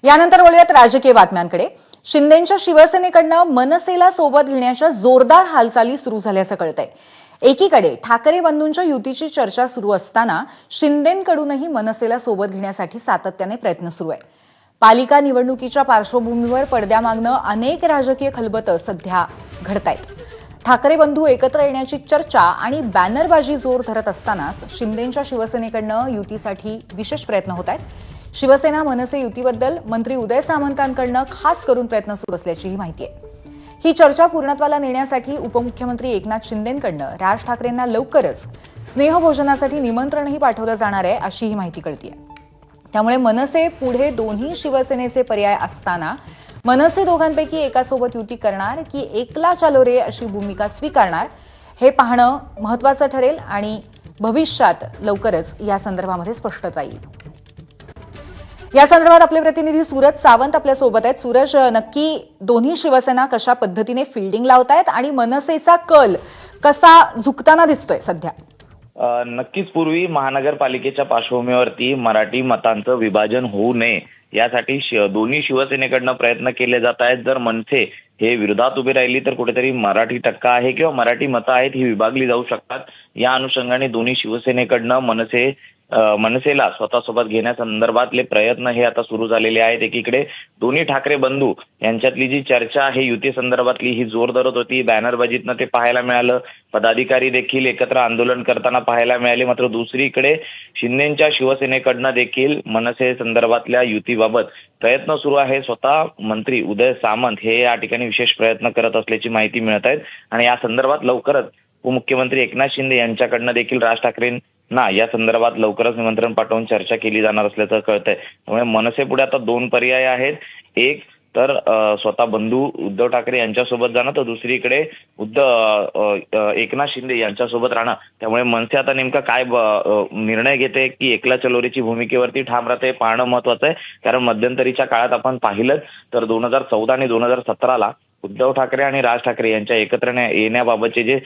यानंतर वळूयात राजकीय बातम्यांकडे। शिंदेंच्या शिवसेनेकडनं मनसेला सोबत घेण्याच्या जोरदार हालचाली सुरू झाल्याचं कळतंय। एकीकडे ठाकरे बंधूंच्या युतीची चर्चा सुरू असताना शिंदेंकडूनही मनसेला सोबत घेण्यासाठी सातत्याने प्रयत्न सुरू आहे। पालिका निवडणुकीच्या पार्श्वभूमीवर पडद्यामागनं अनेक राजकीय खलबतं सध्या घडतायत। ठाकरे बंधू एकत्र येण्याची चर्चा आणि बॅनरबाजी जोर धरत असतानाच शिंदेंच्या शिवसेनेकडनं युतीसाठी विशेष प्रयत्न होत आहेत। शिवसेना मनसे युतीबद्दल मंत्री उदय सामंतांकडनं खास करून प्रयत्न सुरू असल्याचीही माहिती आहे। ही चर्चा पूर्णत्वाला नेण्यासाठी उपमुख्यमंत्री एकनाथ शिंदेंकडनं राज ठाकरेंना लवकरच स्नेहभोजनासाठी निमंत्रणही पाठवलं जाणार आहे, अशीही माहिती कळतेय। त्यामुळे मनसे पुढे दोन्ही शिवसेनेचे पर्याय असताना मनसे दोघांपैकी एकासोबत युती करणार की एकला चालो रे अशी भूमिका स्वीकारणार हे पाहणं महत्त्वाचं ठरेल आणि भविष्यात लवकरच या संदर्भामध्ये स्पष्टता येईल। या संदर्भात आपले प्रतिनिधी सूरज सावंत आपल्या सोबत आहेत। सूरज, नक्की दोन्ही शिवसेना कशा पद्धतीने फिल्डिंग लावतायत आणि मनसेचा कल कसा झुकताना दिसतोय सध्या? नक्कीच पूर्वी महानगरपालिकेच्या पार्श्वभूमीवरती मराठी मतांचं विभाजन होऊ नये यासाठी दोन्ही शिवसेनेकडनं प्रयत्न केले जात आहेत। जर मनसे हे विरोधात उभी राहिली तर कुठेतरी मराठी टक्का आहे किंवा मराठी मतं आहेत ही विभागली जाऊ शकतात। या अनुषंगाने दोन्ही शिवसेनेकडनं मनसेला स्वतःसोबत घेण्यासंदर्भातले प्रयत्न हे आता सुरू झालेले आहेत। एकीकडे दोन्ही ठाकरे बंधू यांच्यातली जी चर्चा आहे युती संदर्भातली ही जोर धरत होती। बॅनरबाजीतनं ते पाहायला मिळालं, पदाधिकारी देखील एकत्र आंदोलन करताना पाहायला मिळाले। मात्र दुसरीकडे शिंदेंच्या शिवसेनेकडनं देखील मनसे संदर्भातल्या युतीबाबत प्रयत्न सुरू आहे। स्वतः मंत्री उदय सामंत हे या ठिकाणी विशेष प्रयत्न करत असल्याची माहिती मिळत आहे आणि या संदर्भात लवकरच उपमुख्यमंत्री एकनाथ शिंदे यांच्याकडनं देखील राज ठाकरेंना या संदर्भात लवकरच निमंत्रण पाठवून चर्चा केली जाणार असल्याचं कळतंय। त्यामुळे मनसे पुढे आता दोन पर्याय आहेत। एक तर स्वतः बंधू उद्धव ठाकरे यांच्यासोबत जाणं, तर दुसरीकडे एकनाथ शिंदे यांच्यासोबत राहणं। त्यामुळे मनसे आता नेमका काय निर्णय घेते की एकला चलोरीची भूमिकेवरती ठाम राहते पाहणं महत्वाचं आहे। कारण मध्यंतरीच्या काळात आपण पाहिलं तर 2014 आणि 2017ला उद्धव ठाकरे आणि राज ठाकरे यांच्या एकत्र येण्याबाबतचे जे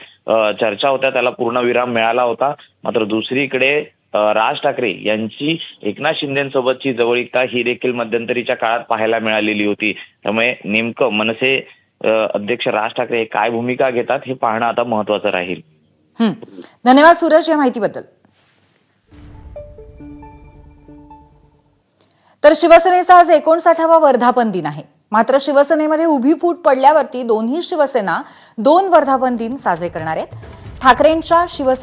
चर्चा होत्या त्याला पूर्णविराम मिळाला होता। मात्र दुसरीकडे राज ठाकरे यांची एकनाथ शिंदेसोबतची जवळीकता ही देखील मध्यंतरीच्या काळात पाहायला मिळालेली होती। त्यामुळे नेमकं मनसे अध्यक्ष राज ठाकरे काय भूमिका घेतात हे पाहणं आता महत्वाचं राहील। धन्यवाद सूरज या माहितीबद्दल। तर शिवसेनेचा आज 59वा वर्धापन दिन आहे। मात्र शिवसेनेमध्ये उभी फूट पडल्यावरती दोन्ही शिवसेना 2 वर्धापन दिन साजरे करणार आहेत। ठाकरेंच्या शिवसेना